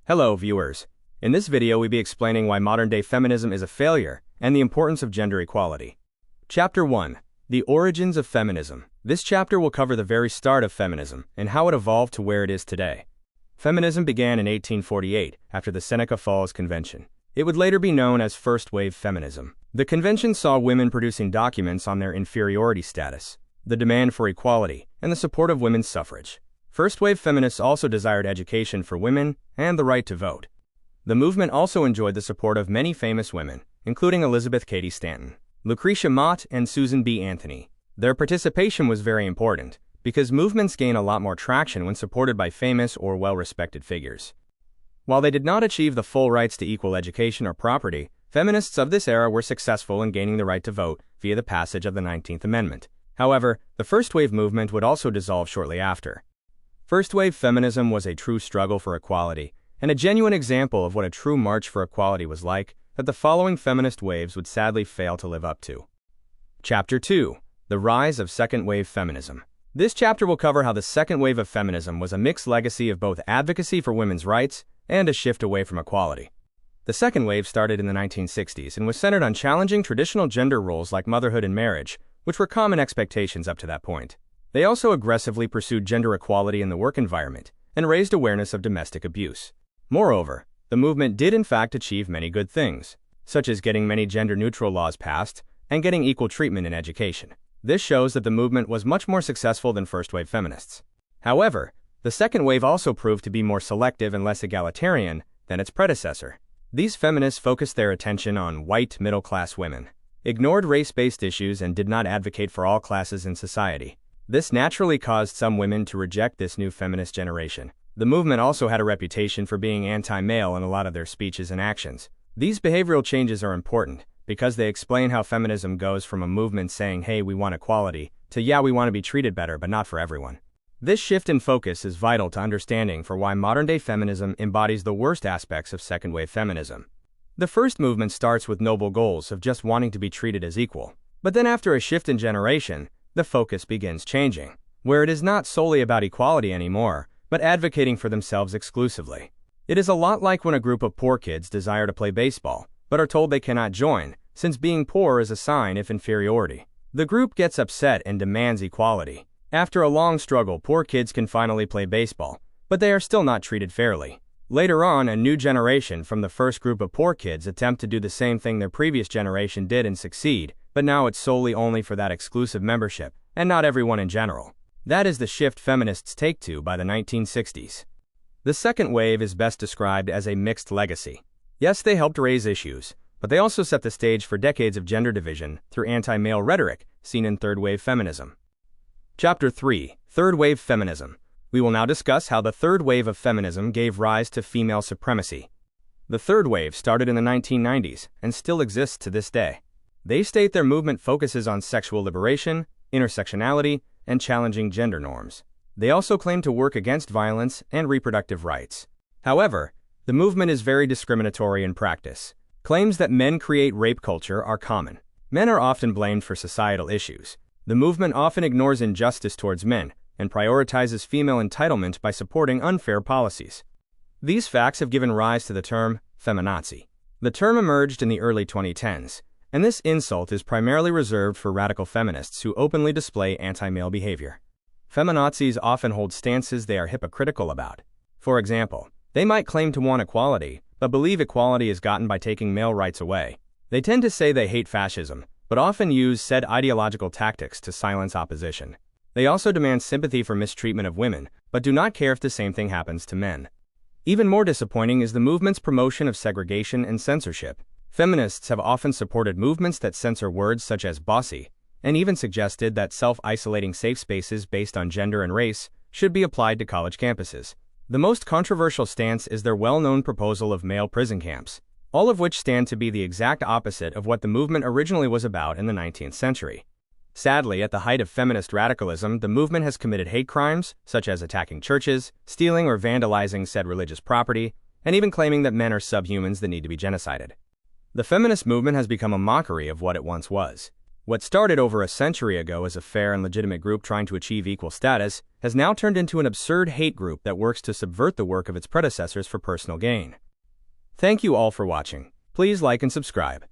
Hello, viewers. In this video, we'll be explaining why modern-day feminism is a failure and the importance of gender equality. Chapter 1. The Origins of Feminism. This chapter will cover the very start of feminism and how it evolved to where it is today. Feminism began in 1848 after the Seneca Falls Convention. It would later be known as first-wave feminism. The convention saw women producing documents on their inferiority status, the demand for equality, and the support of women's suffrage. First-wave feminists also desired education for women and the right to vote. The movement also enjoyed the support of many famous women, including Elizabeth Cady Stanton, Lucretia Mott, and Susan B. Anthony. Their participation was very important, because movements gain a lot more traction when supported by famous or well-respected figures. While they did not achieve the full rights to equal education or property, feminists of this era were successful in gaining the right to vote via the passage of the 19th Amendment. However, the first-wave movement would also dissolve shortly after. First-wave feminism was a true struggle for equality, and a genuine example of what a true march for equality was like that the following feminist waves would sadly fail to live up to. Chapter 2. The Rise of Second-Wave Feminism. This chapter will cover how the second wave of feminism was a mixed legacy of both advocacy for women's rights and a shift away from equality. The second wave started in the 1960s and was centered on challenging traditional gender roles like motherhood and marriage, which were common expectations up to that point. They also aggressively pursued gender equality in the work environment and raised awareness of domestic abuse. Moreover, the movement did in fact achieve many good things, such as getting many gender-neutral laws passed and getting equal treatment in education. This shows that the movement was much more successful than first-wave feminists. However, the second wave also proved to be more selective and less egalitarian than its predecessor. These feminists focused their attention on white middle-class women, ignored race-based issues, and did not advocate for all classes in society. This naturally caused some women to reject this new feminist generation. The movement also had a reputation for being anti-male in a lot of their speeches and actions. These behavioral changes are important because they explain how feminism goes from a movement saying, hey, we want equality, to yeah, we want to be treated better, but not for everyone. This shift in focus is vital to understanding for why modern-day feminism embodies the worst aspects of second-wave feminism. The first movement starts with noble goals of just wanting to be treated as equal. But then after a shift in generation, the focus begins changing, where it is not solely about equality anymore, but advocating for themselves exclusively. It is a lot like when a group of poor kids desire to play baseball, but are told they cannot join, since being poor is a sign of inferiority. The group gets upset and demands equality. After a long struggle, poor kids can finally play baseball, but they are still not treated fairly. Later on, a new generation from the first group of poor kids attempt to do the same thing their previous generation did and succeed, but now it's solely only for that exclusive membership, and not everyone in general. That is the shift feminists take to by the 1960s. The second wave is best described as a mixed legacy. Yes, they helped raise issues, but they also set the stage for decades of gender division through anti-male rhetoric seen in third-wave feminism. Chapter 3. Third-wave feminism. We will now discuss how the third wave of feminism gave rise to female supremacy. The third wave started in the 1990s and still exists to this day. They state their movement focuses on sexual liberation, intersectionality, and challenging gender norms. They also claim to work against violence and reproductive rights. However, the movement is very discriminatory in practice. Claims that men create rape culture are common. Men are often blamed for societal issues. The movement often ignores injustice towards men and prioritizes female entitlement by supporting unfair policies. These facts have given rise to the term feminazi. The term emerged in the early 2010s, and this insult is primarily reserved for radical feminists who openly display anti-male behavior. Feminazis often hold stances they are hypocritical about. For example, they might claim to want equality, but believe equality is gotten by taking male rights away. They tend to say they hate fascism, but often use said ideological tactics to silence opposition. They also demand sympathy for mistreatment of women, but do not care if the same thing happens to men. Even more disappointing is the movement's promotion of segregation and censorship. Feminists have often supported movements that censor words such as bossy, and even suggested that self-isolating safe spaces based on gender and race should be applied to college campuses. The most controversial stance is their well-known proposal of male prison camps, all of which stand to be the exact opposite of what the movement originally was about in the 19th century. Sadly, at the height of feminist radicalism, the movement has committed hate crimes, such as attacking churches, stealing or vandalizing said religious property, and even claiming that men are subhumans that need to be genocided. The feminist movement has become a mockery of what it once was. What started over a century ago as a fair and legitimate group trying to achieve equal status has now turned into an absurd hate group that works to subvert the work of its predecessors for personal gain. Thank you all for watching. Please like and subscribe.